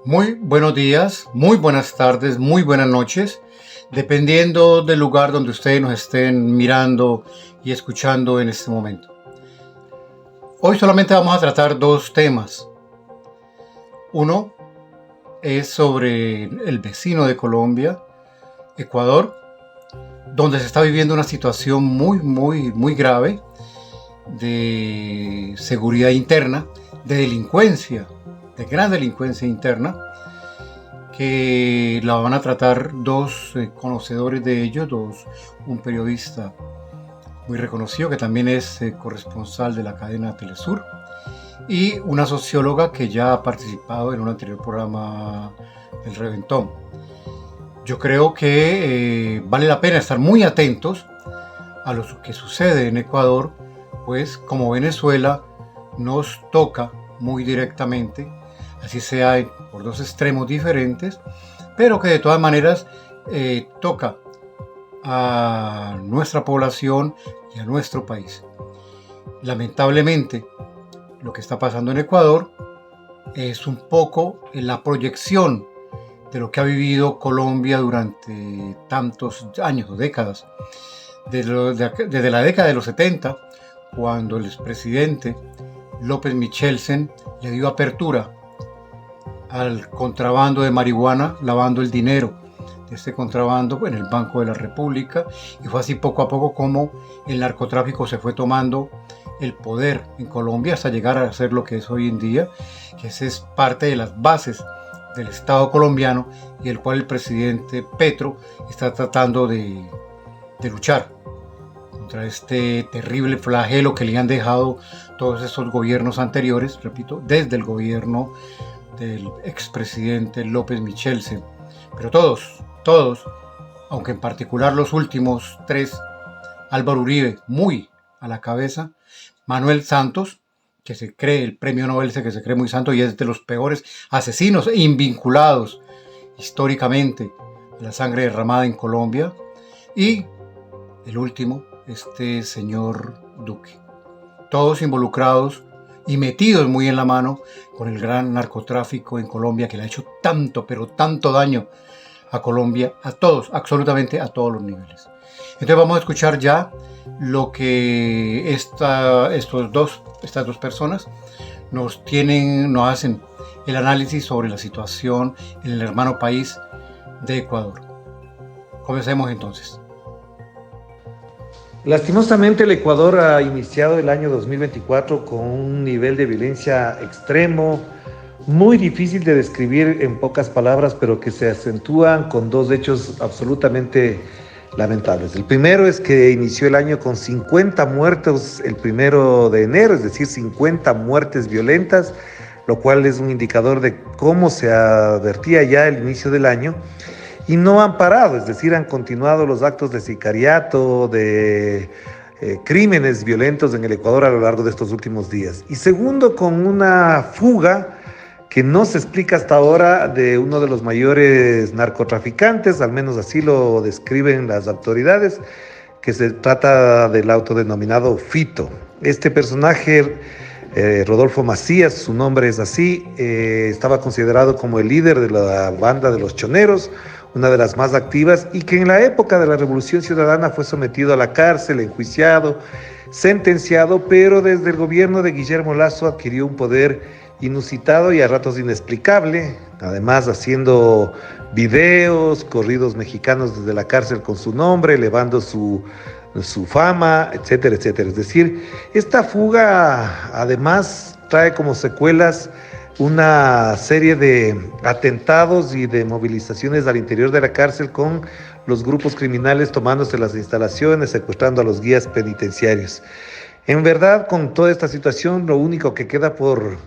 Muy buenos días, muy buenas tardes, muy buenas noches, dependiendo del lugar donde ustedes nos estén mirando y escuchando en este momento. Hoy solamente vamos a tratar dos temas. Uno es sobre el vecino de Colombia, Ecuador, donde se está viviendo una situación muy grave de seguridad interna, de delincuencia, de gran delincuencia interna, que la van a tratar dos conocedores de ellos, un periodista muy reconocido que también es corresponsal de la cadena Telesur y una socióloga que ya ha participado en un anterior programa del Reventón. Yo creo que vale la pena estar muy atentos a lo que sucede en Ecuador, pues como Venezuela nos toca muy directamente, así sea por dos extremos diferentes, pero que de todas maneras toca a nuestra población y a nuestro país. Lamentablemente, lo que está pasando en Ecuador es un poco la proyección de lo que ha vivido Colombia durante tantos años o décadas. Desde la década de los 70, cuando el expresidente López Michelsen le dio apertura al contrabando de marihuana, lavando el dinero de este contrabando en el Banco de la República, y fue así poco a poco como el narcotráfico se fue tomando el poder en Colombia hasta llegar a ser lo que es hoy en día, que esa es parte de las bases del Estado colombiano y el cual el presidente Petro está tratando de luchar contra este terrible flagelo que le han dejado todos esos gobiernos anteriores, repito, desde el gobierno del expresidente López Michelsen. Pero todos, aunque en particular los últimos tres, Álvaro Uribe muy a la cabeza, Manuel Santos, que se cree, el premio Nobel que se cree muy santo y es de los peores asesinos invinculados históricamente a la sangre derramada en Colombia, y el último, este señor Duque. Todos involucrados y metidos muy en la mano con el gran narcotráfico en Colombia, que le ha hecho tanto, pero tanto daño a Colombia, a todos, absolutamente a todos los niveles. Entonces vamos a escuchar ya lo que estas dos personas nos hacen el análisis sobre la situación en el hermano país de Ecuador. Comencemos entonces. Lastimosamente, el Ecuador ha iniciado el año 2024 con un nivel de violencia extremo, muy difícil de describir en pocas palabras, pero que se acentúan con dos hechos absolutamente lamentables. El primero es que inició el año con 50 muertos el 1 de enero, es decir, 50 muertes violentas, lo cual es un indicador de cómo se advertía ya el inicio del año. Y no han parado, es decir, han continuado los actos de sicariato, de crímenes violentos en el Ecuador a lo largo de estos últimos días. Y segundo, con una fuga que no se explica hasta ahora de uno de los mayores narcotraficantes, al menos así lo describen las autoridades, que se trata del autodenominado Fito. Este personaje, Rodolfo Macías, su nombre es así, estaba considerado como el líder de la banda de los Choneros, una de las más activas, y que en la época de la Revolución Ciudadana fue sometido a la cárcel, enjuiciado, sentenciado, pero desde el gobierno de Guillermo Lasso adquirió un poder inusitado y a ratos inexplicable, además haciendo videos, corridos mexicanos desde la cárcel con su nombre, elevando su fama, etcétera, etcétera. Es decir, esta fuga además trae como secuelas una serie de atentados y de movilizaciones al interior de la cárcel con los grupos criminales tomándose las instalaciones, secuestrando a los guías penitenciarios. En verdad, con toda esta situación, lo único que queda por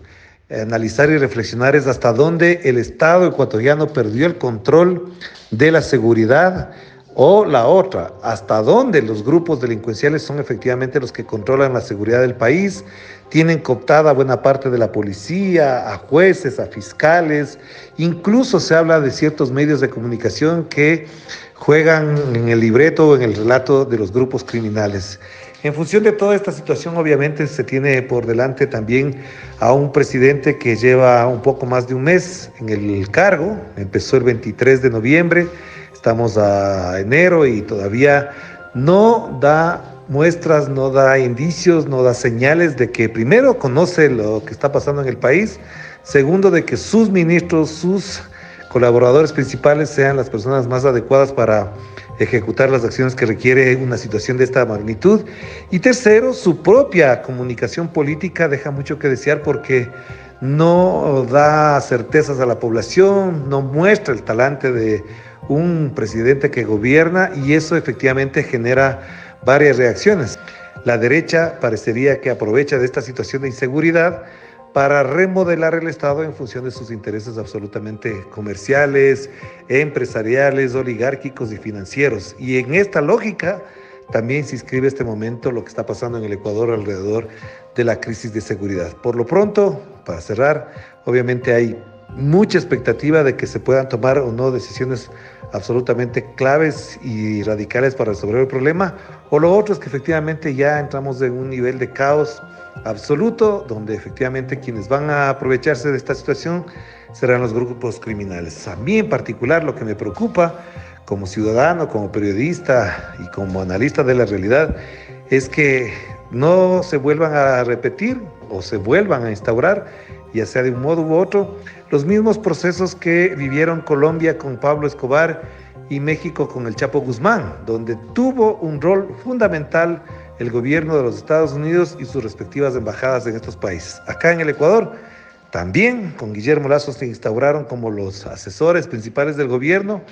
analizar y reflexionar es hasta dónde el Estado ecuatoriano perdió el control de la seguridad, o la otra, hasta dónde los grupos delincuenciales son efectivamente los que controlan la seguridad del país, tienen cooptada buena parte de la policía, a jueces, a fiscales, incluso se habla de ciertos medios de comunicación que juegan en el libreto o en el relato de los grupos criminales. En función de toda esta situación, obviamente se tiene por delante también a un presidente que lleva un poco más de un mes en el cargo. Empezó el 23 de noviembre, estamos a enero y todavía no da muestras, no da indicios, no da señales de que primero conoce lo que está pasando en el país, segundo de que sus ministros, sus colaboradores principales sean las personas más adecuadas para ejecutar las acciones que requiere una situación de esta magnitud. Y tercero, su propia comunicación política deja mucho que desear porque no da certezas a la población, no muestra el talante de un presidente que gobierna y eso efectivamente genera varias reacciones. La derecha parecería que aprovecha de esta situación de inseguridad para remodelar el Estado en función de sus intereses absolutamente comerciales, empresariales, oligárquicos y financieros. Y en esta lógica también se inscribe este momento lo que está pasando en el Ecuador alrededor de la crisis de seguridad. Por lo pronto, para cerrar, obviamente hay mucha expectativa de que se puedan tomar o no decisiones absolutamente claves y radicales para resolver el problema, o lo otro es que efectivamente ya entramos en un nivel de caos absoluto, donde efectivamente quienes van a aprovecharse de esta situación serán los grupos criminales. A mí en particular lo que me preocupa como ciudadano, como periodista y como analista de la realidad es que no se vuelvan a repetir o se vuelvan a instaurar, ya sea de un modo u otro, los mismos procesos que vivieron Colombia con Pablo Escobar y México con el Chapo Guzmán, donde tuvo un rol fundamental el gobierno de los Estados Unidos y sus respectivas embajadas en estos países. Acá en el Ecuador, también con Guillermo Lazo se instauraron como los asesores principales del gobierno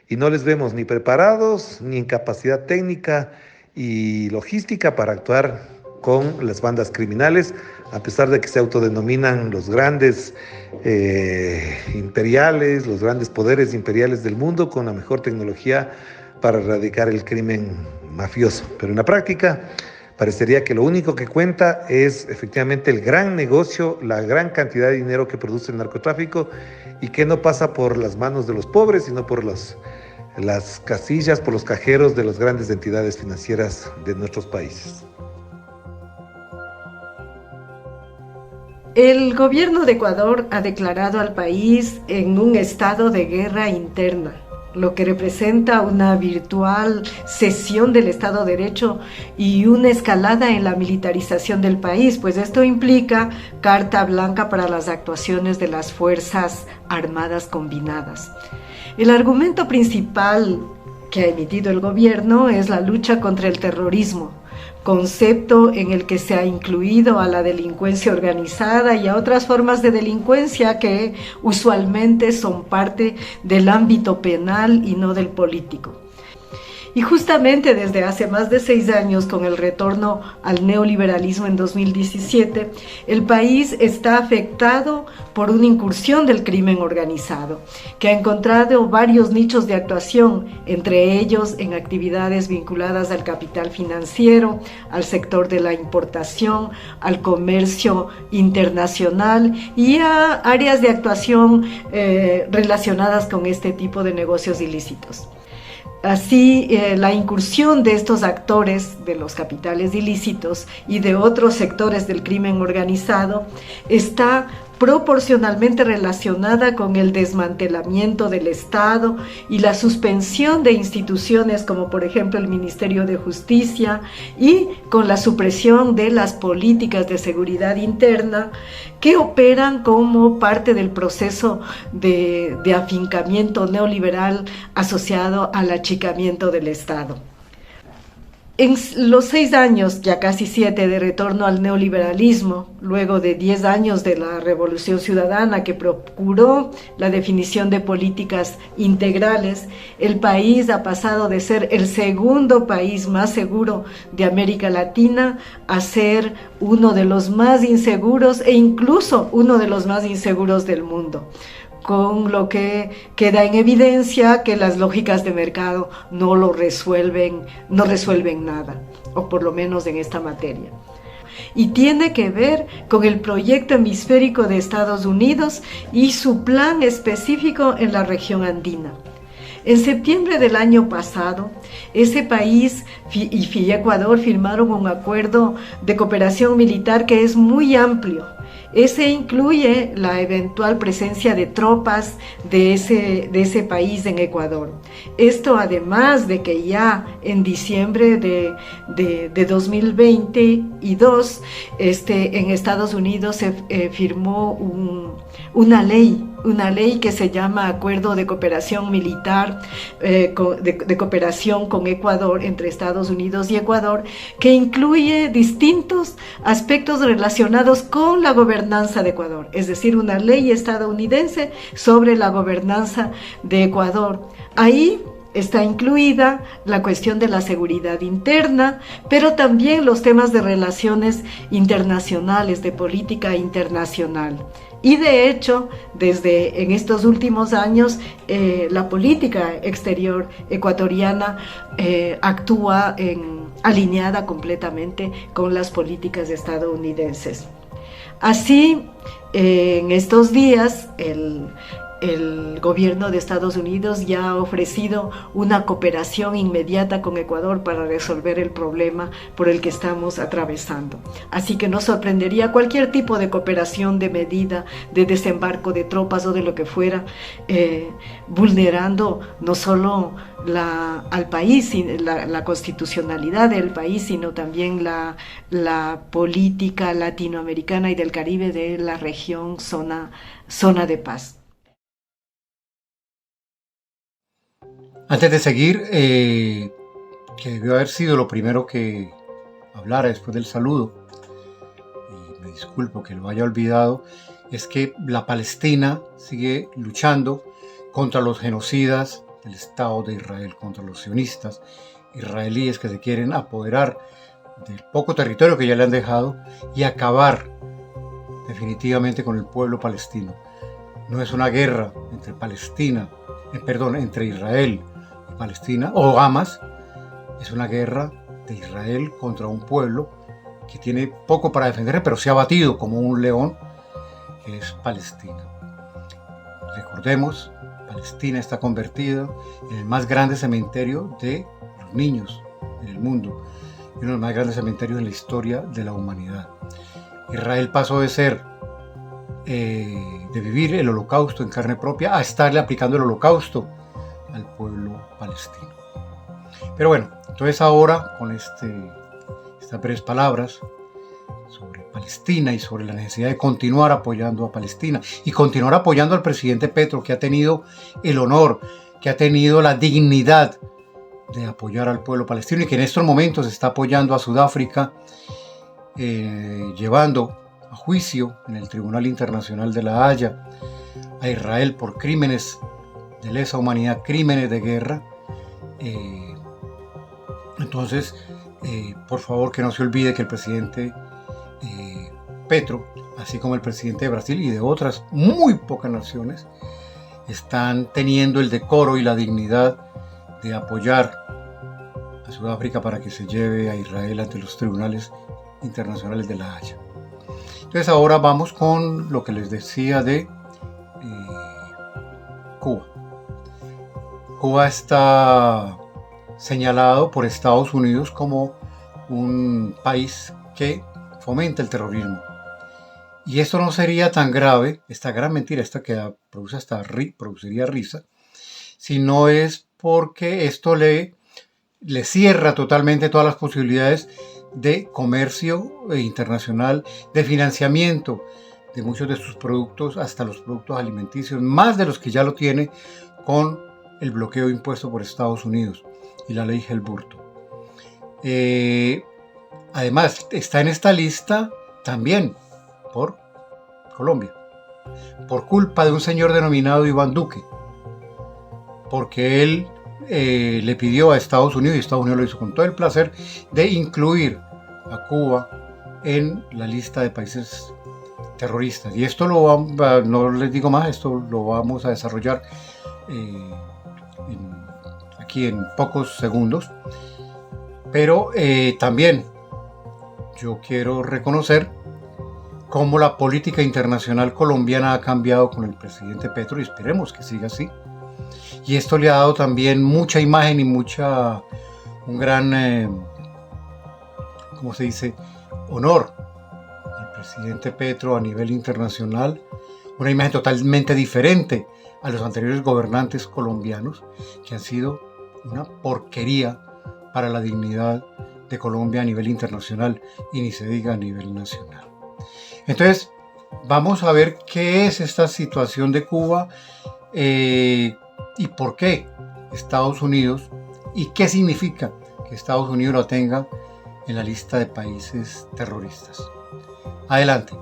y no les vemos ni preparados, ni en capacidad técnica y logística para actuar con las bandas criminales, a pesar de que se autodenominan los grandes imperiales, los grandes poderes imperiales del mundo con la mejor tecnología para erradicar el crimen mafioso. Pero en la práctica parecería que lo único que cuenta es efectivamente el gran negocio, la gran cantidad de dinero que produce el narcotráfico y que no pasa por las manos de los pobres, sino por las casillas, por los cajeros de las grandes entidades financieras de nuestros países. El gobierno de Ecuador ha declarado al país en un estado de guerra interna, lo que representa una virtual cesión del Estado de Derecho y una escalada en la militarización del país, pues esto implica carta blanca para las actuaciones de las Fuerzas Armadas Combinadas. El argumento principal que ha emitido el gobierno es la lucha contra el terrorismo, concepto en el que se ha incluido a la delincuencia organizada y a otras formas de delincuencia que usualmente son parte del ámbito penal y no del político. Y justamente desde hace más de 6 años, con el retorno al neoliberalismo en 2017, el país está afectado por una incursión del crimen organizado, que ha encontrado varios nichos de actuación, entre ellos en actividades vinculadas al capital financiero, al sector de la importación, al comercio internacional y a áreas de actuación relacionadas con este tipo de negocios ilícitos. Así, la incursión de estos actores de los capitales ilícitos y de otros sectores del crimen organizado está proporcionalmente relacionada con el desmantelamiento del Estado y la suspensión de instituciones como por ejemplo el Ministerio de Justicia y con la supresión de las políticas de seguridad interna que operan como parte del proceso de afincamiento neoliberal asociado al achicamiento del Estado. En los 6 años, ya casi 7, de retorno al neoliberalismo, luego de 10 años de la Revolución Ciudadana que procuró la definición de políticas integrales, el país ha pasado de ser el segundo país más seguro de América Latina a ser uno de los más inseguros e incluso uno de los más inseguros del mundo, con lo que queda en evidencia que las lógicas de mercado no resuelven nada, o por lo menos en esta materia. Y tiene que ver con el proyecto hemisférico de Estados Unidos y su plan específico en la región andina. En septiembre del año pasado, ese país y Ecuador firmaron un acuerdo de cooperación militar que es muy amplio. Ese incluye la eventual presencia de tropas de ese país en Ecuador. Esto además de que ya en diciembre de 2022 en Estados Unidos se firmó una ley que se llama Acuerdo de Cooperación Militar, de cooperación con Ecuador, entre Estados Unidos y Ecuador, que incluye distintos aspectos relacionados con la gobernanza de Ecuador, es decir, una ley estadounidense sobre la gobernanza de Ecuador. Ahí está incluida la cuestión de la seguridad interna, pero también los temas de relaciones internacionales, de política internacional. Y de hecho, en estos últimos años, la política exterior ecuatoriana actúa alineada completamente con las políticas estadounidenses. Así, en estos días, el gobierno de Estados Unidos ya ha ofrecido una cooperación inmediata con Ecuador para resolver el problema por el que estamos atravesando. Así que nos sorprendería cualquier tipo de cooperación de medida, de desembarco de tropas o de lo que fuera, vulnerando no solo al país, la constitucionalidad del país, sino también la política latinoamericana y del Caribe, de la región zona de paz. Antes de seguir, que debió haber sido lo primero que hablara después del saludo, y me disculpo que lo haya olvidado, es que la Palestina sigue luchando contra los genocidas del Estado de Israel, contra los sionistas israelíes que se quieren apoderar del poco territorio que ya le han dejado y acabar definitivamente con el pueblo palestino. No es una guerra entre Israel y Palestina, o Hamas. Es una guerra de Israel contra un pueblo que tiene poco para defender, pero se ha batido como un león, que es Palestina. Recordemos, Palestina está convertida en el más grande cementerio de los niños en el mundo, y uno de los más grandes cementerios en la historia de la humanidad. Israel pasó de vivir el holocausto en carne propia a estarle aplicando el holocausto al pueblo palestino. Pero bueno, entonces ahora con estas breves palabras sobre Palestina y sobre la necesidad de continuar apoyando a Palestina y continuar apoyando al presidente Petro, que ha tenido el honor, que ha tenido la dignidad de apoyar al pueblo palestino y que en estos momentos está apoyando a Sudáfrica, llevando a juicio en el Tribunal Internacional de La Haya a Israel por crímenes de lesa humanidad, crímenes de guerra. Entonces, por favor, que no se olvide que el presidente Petro, así como el presidente de Brasil y de otras muy pocas naciones, están teniendo el decoro y la dignidad de apoyar a Sudáfrica para que se lleve a Israel ante los tribunales internacionales de La Haya. Entonces ahora vamos con lo que les decía de Cuba. Cuba está señalado por Estados Unidos como un país que fomenta el terrorismo. Y esto no sería tan grave, esta gran mentira, esta que produciría risa, si no es porque esto le cierra totalmente todas las posibilidades de comercio internacional, de financiamiento de muchos de sus productos, hasta los productos alimenticios, más de los que ya lo tiene con el bloqueo impuesto por Estados Unidos y la ley Helburto. Además, está en esta lista también por Colombia, por culpa de un señor denominado Iván Duque, porque él le pidió a Estados Unidos, y Estados Unidos lo hizo con todo el placer, de incluir a Cuba en la lista de países terroristas. Y esto no les digo más, esto lo vamos a desarrollar aquí en pocos segundos. Pero también yo quiero reconocer cómo la política internacional colombiana ha cambiado con el presidente Petro, y esperemos que siga así. Y esto le ha dado también mucha imagen y un gran, ¿cómo se dice?, honor al presidente Petro a nivel internacional, una imagen totalmente diferente a los anteriores gobernantes colombianos, que han sido una porquería para la dignidad de Colombia a nivel internacional y ni se diga a nivel nacional. Entonces, vamos a ver qué es esta situación de Cuba y por qué Estados Unidos y qué significa que Estados Unidos la tenga en la lista de países terroristas. Adelante.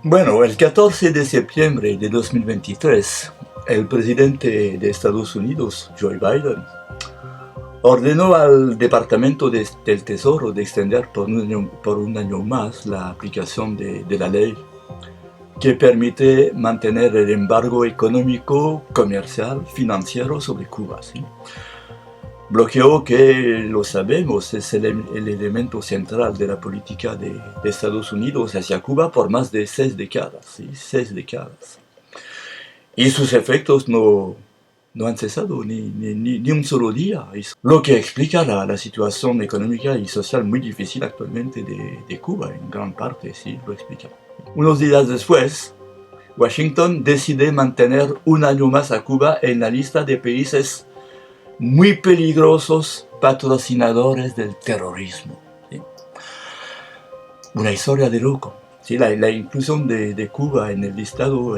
Bueno, el 14 de septiembre de 2023, el presidente de Estados Unidos, Joe Biden, ordenó al Departamento del Tesoro de extender por un año más la aplicación de la ley que permite mantener el embargo económico, comercial, financiero sobre Cuba, ¿sí? Bloqueo que, lo sabemos, es el elemento central de la política de Estados Unidos hacia Cuba por más de 6 décadas, ¿sí? 6 décadas. Y sus efectos no han cesado ni un solo día, lo que explica la situación económica y social muy difícil actualmente de Cuba, en gran parte, sí, lo explica. Unos días después, Washington decide mantener un año más a Cuba en la lista de países muy peligrosos patrocinadores del terrorismo, ¿sí? Una historia de loco. Sí, la inclusión de Cuba en el listado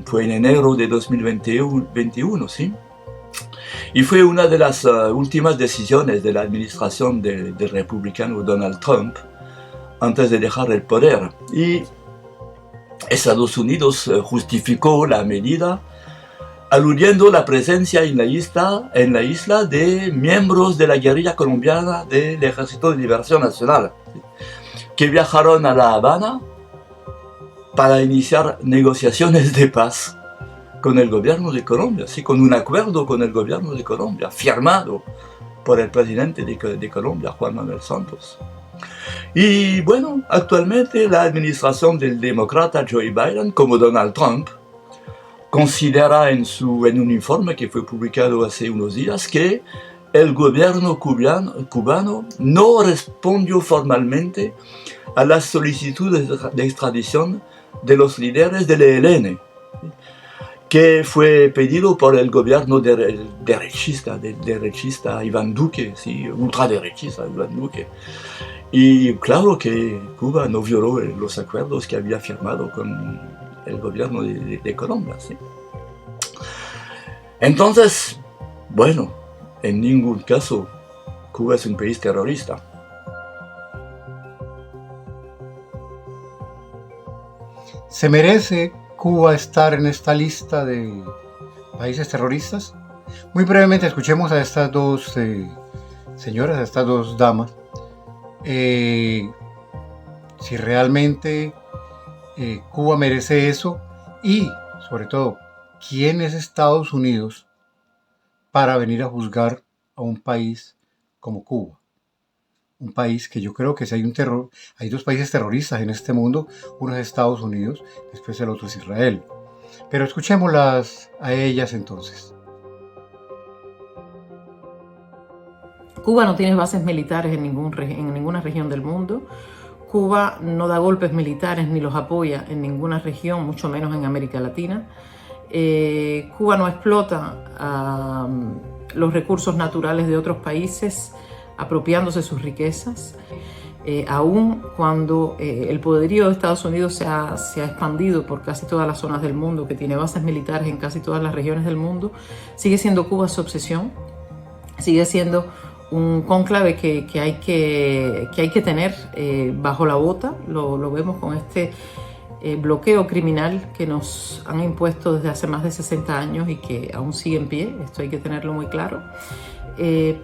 fue en enero de 2021, ¿sí? Y fue una de las últimas decisiones de la administración del republicano Donald Trump antes de dejar el poder. Y Estados Unidos justificó la medida aludiendo la presencia en la isla de miembros de la guerrilla colombiana del Ejército de Liberación Nacional, que viajaron a La Habana para iniciar negociaciones de paz con el gobierno de Colombia, ¿sí? Con un acuerdo con el gobierno de Colombia, firmado por el presidente de Colombia, Juan Manuel Santos. Y bueno, actualmente la administración del demócrata Joe Biden, como Donald Trump, considera en un informe que fue publicado hace unos días que el gobierno cubano no respondió formalmente a las solicitudes de extradición de los líderes del ELN, que fue pedido por el gobierno derechista Iván Duque, ¿sí? Ultraderechista Iván Duque. Y claro que Cuba no violó los acuerdos que había firmado con el gobierno de Colombia, ¿sí? Entonces, bueno, en ningún caso Cuba es un país terrorista. ¿Se merece Cuba estar en esta lista de países terroristas? Muy brevemente escuchemos a estas dos señoras, a estas dos damas, si realmente Cuba merece eso y, sobre todo, ¿quién es Estados Unidos para venir a juzgar a un país como Cuba? Un país que yo creo que si hay dos países terroristas en este mundo, uno es Estados Unidos, después el otro es Israel. Pero escuchémoslas a ellas entonces. Cuba no tiene bases militares en ninguna región del mundo. Cuba no da golpes militares ni los apoya en ninguna región, mucho menos en América Latina. Cuba no explota los recursos naturales de otros países apropiándose sus riquezas, aun cuando el poderío de Estados Unidos se ha expandido por casi todas las zonas del mundo, que tiene bases militares en casi todas las regiones del mundo, sigue siendo Cuba su obsesión, sigue siendo un cónclave que hay que tener bajo la bota. Lo vemos con este bloqueo criminal que nos han impuesto desde hace más de 60 años y que aún sigue en pie. Esto hay que tenerlo muy claro.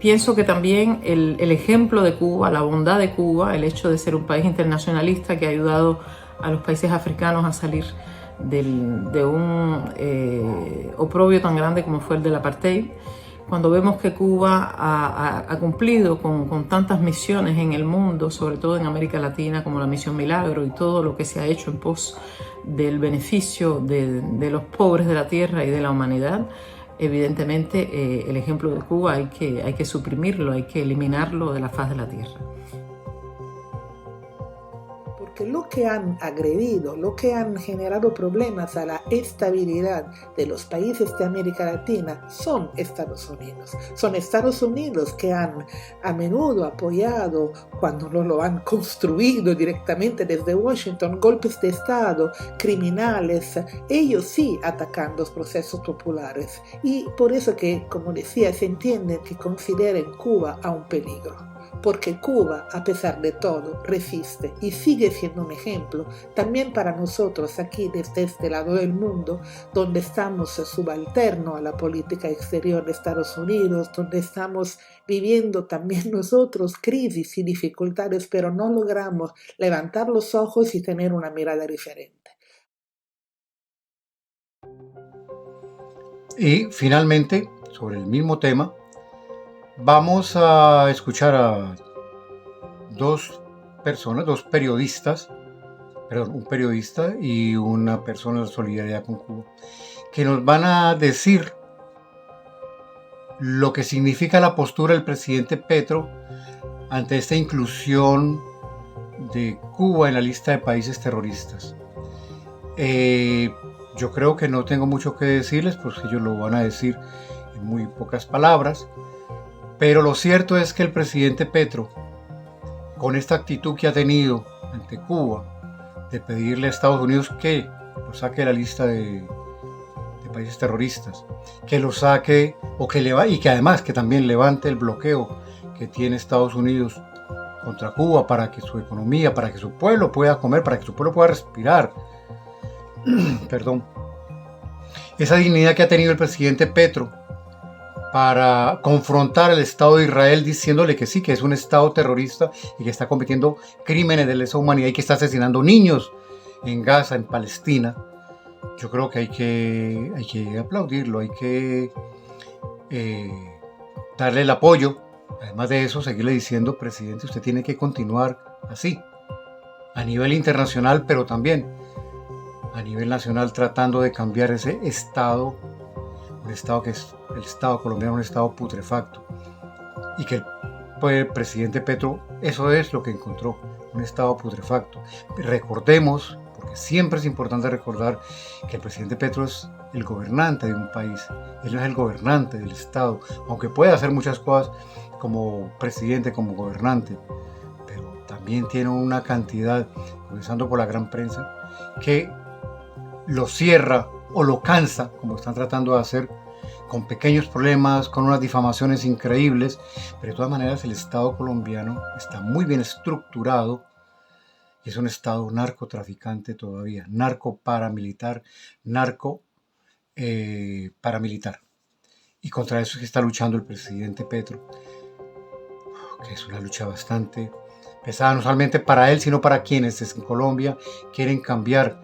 Pienso que también el ejemplo de Cuba, la bondad de Cuba, el hecho de ser un país internacionalista que ha ayudado a los países africanos a salir de un oprobio tan grande como fue el del apartheid, cuando vemos que Cuba ha cumplido con tantas misiones en el mundo, sobre todo en América Latina, como la Misión Milagro y todo lo que se ha hecho en pos del beneficio de los pobres de la tierra y de la humanidad, evidentemente el ejemplo de Cuba hay que suprimirlo, hay que eliminarlo de la faz de la tierra. Porque lo que han agredido, lo que han generado problemas a la estabilidad de los países de América Latina son Estados Unidos. Son Estados Unidos que han a menudo apoyado, cuando no lo han construido directamente desde Washington, golpes de Estado, criminales, ellos sí atacando los procesos populares. Y por eso que, como decía, se entiende que consideren Cuba a un peligro. Porque Cuba, a pesar de todo, resiste y sigue siendo un ejemplo también para nosotros aquí desde este lado del mundo, donde estamos subalternos a la política exterior de Estados Unidos, donde estamos viviendo también nosotros crisis y dificultades, pero no logramos levantar los ojos y tener una mirada diferente. Y finalmente, sobre el mismo tema, vamos a escuchar a dos periodistas, un periodista y una persona de solidaridad con Cuba, que nos van a decir lo que significa la postura del presidente Petro ante esta inclusión de Cuba en la lista de países terroristas. Yo creo que no tengo mucho que decirles, porque ellos lo van a decir en muy pocas palabras. Pero lo cierto es que el presidente Petro, con esta actitud que ha tenido ante Cuba, de pedirle a Estados Unidos que lo saque de la lista de países terroristas, que lo saque y que además que también levante el bloqueo que tiene Estados Unidos contra Cuba para que su economía, para que su pueblo pueda comer, para que su pueblo pueda respirar. Perdón. Esa dignidad que ha tenido el presidente Petro para confrontar al Estado de Israel diciéndole que sí, que es un Estado terrorista y que está cometiendo crímenes de lesa humanidad y que está asesinando niños en Gaza, en Palestina. Yo creo que hay que aplaudirlo, hay que darle el apoyo. Además de eso, seguirle diciendo, presidente, usted tiene que continuar así, a nivel internacional, pero también a nivel nacional, tratando de cambiar ese Estado, un Estado que es el Estado colombiano, un Estado putrefacto, y que el presidente Petro, eso es lo que encontró, un Estado putrefacto. Recordemos, porque siempre es importante recordar, que el presidente Petro es el gobernante de un país, él no es el gobernante del Estado, aunque puede hacer muchas cosas como presidente, como gobernante, pero también tiene una cantidad, comenzando por la gran prensa, que lo cierra o lo cansa, como están tratando de hacer, con pequeños problemas, con unas difamaciones increíbles, pero de todas maneras el Estado colombiano está muy bien estructurado y es un Estado narcotraficante todavía, paramilitar. Y contra eso es que está luchando el presidente Petro, que es una lucha bastante pesada, no solamente para él, sino para quienes en Colombia quieren cambiar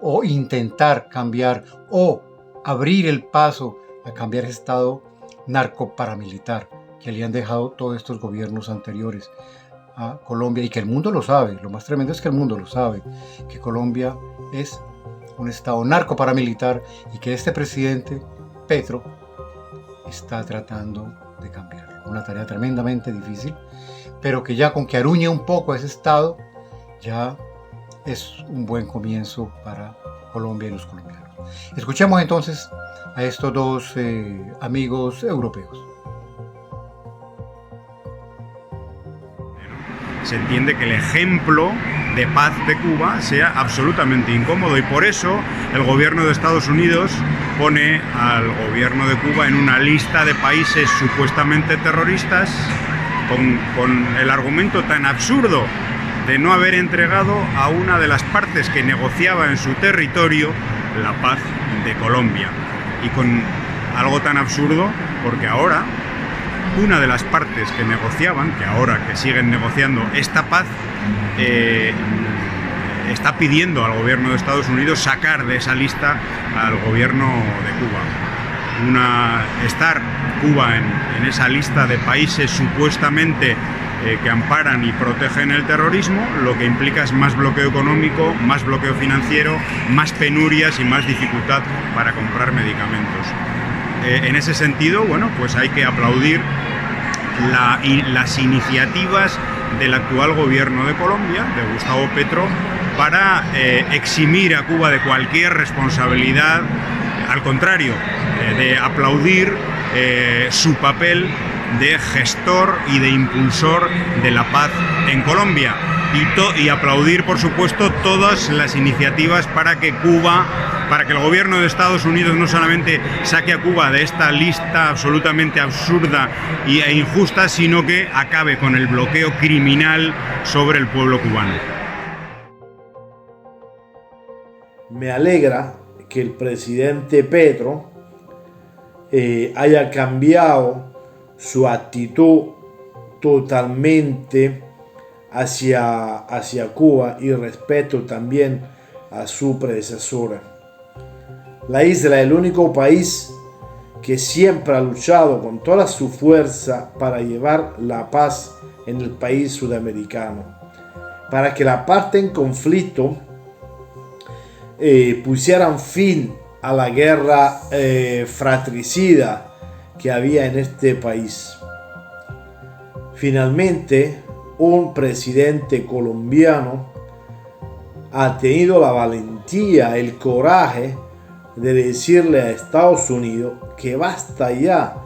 o intentar cambiar o abrir el paso a cambiar ese Estado narcoparamilitar que le han dejado todos estos gobiernos anteriores a Colombia, y que el mundo lo sabe. Lo más tremendo es que el mundo lo sabe, que Colombia es un Estado narcoparamilitar y que este presidente Petro está tratando de cambiar. Una tarea tremendamente difícil, pero que ya con que aruñe un poco a ese Estado, ya es un buen comienzo para Colombia y los colombianos. Escuchemos entonces a estos dos amigos europeos. Se entiende que el ejemplo de paz de Cuba sea absolutamente incómodo, y por eso el gobierno de Estados Unidos pone al gobierno de Cuba en una lista de países supuestamente terroristas con el argumento tan absurdo de no haber entregado a una de las partes que negociaba en su territorio la paz de Colombia. Y con algo tan absurdo porque ahora una de las partes que negociaban, que siguen negociando esta paz, está pidiendo al gobierno de Estados Unidos sacar de esa lista al gobierno de Cuba. estar Cuba en esa lista de países supuestamente que amparan y protegen el terrorismo, lo que implica es más bloqueo económico, más bloqueo financiero, más penurias y más dificultad para comprar medicamentos. En ese sentido, bueno, pues hay que aplaudir las iniciativas del actual gobierno de Colombia, de Gustavo Petro, para eximir a Cuba de cualquier responsabilidad, al contrario, de aplaudir su papel de gestor y de impulsor de la paz en Colombia y aplaudir, por supuesto, todas las iniciativas para que el gobierno de Estados Unidos no solamente saque a Cuba de esta lista absolutamente absurda e injusta, sino que acabe con el bloqueo criminal sobre el pueblo cubano. Me alegra que el presidente Petro haya cambiado su actitud totalmente hacia Cuba y respeto también a su predecesora. La isla es el único país que siempre ha luchado con toda su fuerza para llevar la paz en el país sudamericano, para que la parte en conflicto pusieran fin a la guerra fratricida que había en este país. Finalmente, un presidente colombiano ha tenido la valentía, el coraje de decirle a Estados Unidos que basta ya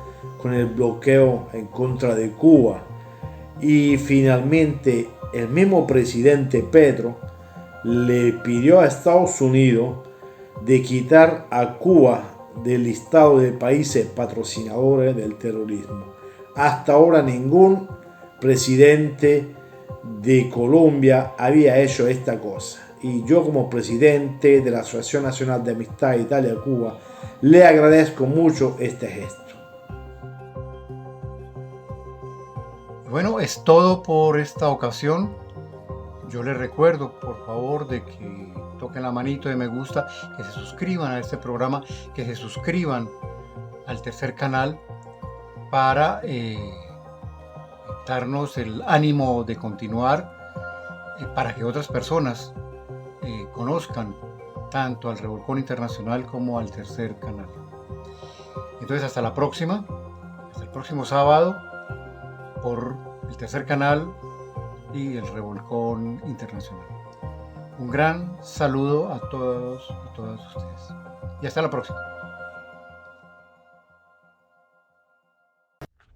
con el bloqueo en contra de Cuba. Y finalmente, el mismo presidente Petro le pidió a Estados Unidos de quitar a Cuba del listado de países patrocinadores del terrorismo. Hasta ahora ningún presidente de Colombia había hecho esta cosa. Y yo, como presidente de la Asociación Nacional de Amistad Italia-Cuba, le agradezco mucho este gesto. Bueno, es todo por esta ocasión. Yo les recuerdo, por favor, de que toquen la manito de me gusta, que se suscriban a este programa, que se suscriban al tercer canal para darnos el ánimo de continuar, para que otras personas conozcan tanto al Revolcón Internacional como al tercer canal. Entonces, hasta la próxima, hasta el próximo sábado, por el tercer canal y el Revolcón Internacional. Un gran saludo a todos y todas ustedes. Y hasta la próxima.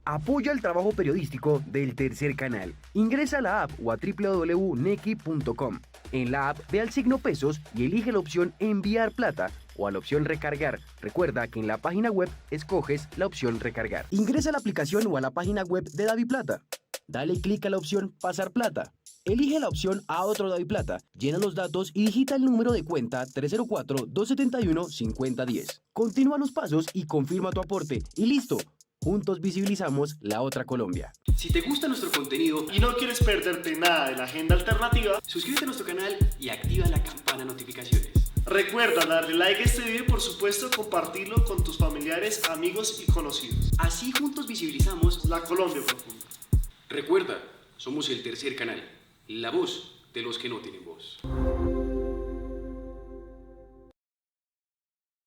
Apoya el trabajo periodístico del tercer canal. Ingresa a la app o a www.nequi.com. En la app ve al signo pesos y elige la opción enviar plata o a la opción recargar. Recuerda que en la página web escoges la opción recargar. Ingresa a la aplicación o a la página web de DaviPlata. Dale clic a la opción pasar plata. Elige la opción a otro DaviPlata, llena los datos y digita el número de cuenta 304-271-5010. Continúa los pasos y confirma tu aporte y listo. Juntos visibilizamos la otra Colombia. Si te gusta nuestro contenido y no quieres perderte nada de la agenda alternativa, suscríbete a nuestro canal y activa la campana de notificaciones. Recuerda darle like a este video y por supuesto compartirlo con tus familiares, amigos y conocidos. Así juntos visibilizamos la Colombia profunda. Recuerda, somos el tercer canal, la voz de los que no tienen voz.